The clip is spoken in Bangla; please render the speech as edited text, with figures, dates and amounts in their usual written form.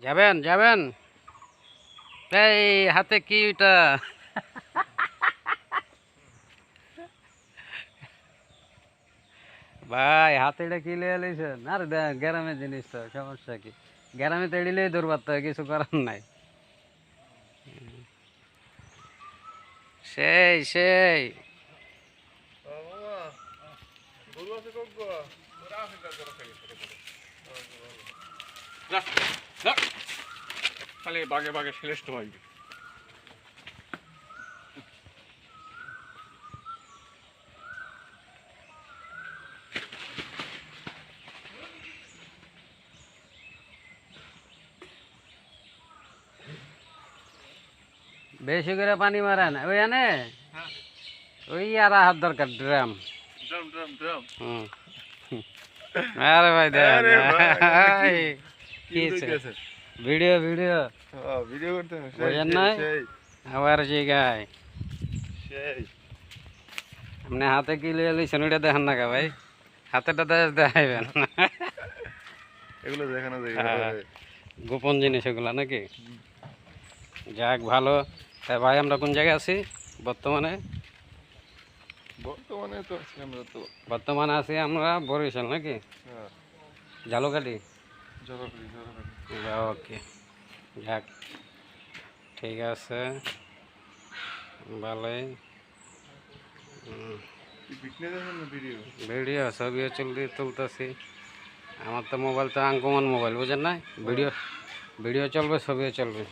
যাবেন যাবেন এই হাতে কি ওইটা ভাই হাতে এটা কি লিয়ে লইছেন আর গ্রামের জিনিস তো সমস্যা কি গ্রামে তো এড়িলেই দৌড়বার তো কিছু করার নাই সেই সেই খালি বাগে বাগে শ্রেষ্ঠ হয়। বেশি করে পানি মারেন ওই আনে ওই আর হাত দরকার ড্রাম ড্রাম ড্রাম ড্রাম। হুম আরে ভাই দেন কি ভিডিও ভিডিও ভিডিও করতে বুঝেন নাই আবার জায়গায় আপনি হাতে কি লিয়ে লইছেন ওইটা দেখেন না কা ভাই হাতেটা দেখাইবেন এগুলো দেখানো যায় গোপন জিনিস এগুলা নাকি যাক ভালো তাই ভাই আমরা কোন জায়গায় আছি বর্তমানে বর্তমানে তো আমরা তো বর্তমানে আছি আমরা বরিশাল নাকি ঝালকাঠি ওকে যাক ঠিক আছে ভালোই ভিডিও ছবিও তুলতেছি আমার তো মোবাইল তো আনকমন মোবাইল বুঝেন না ভিডিও চলবে ছবিও চলবে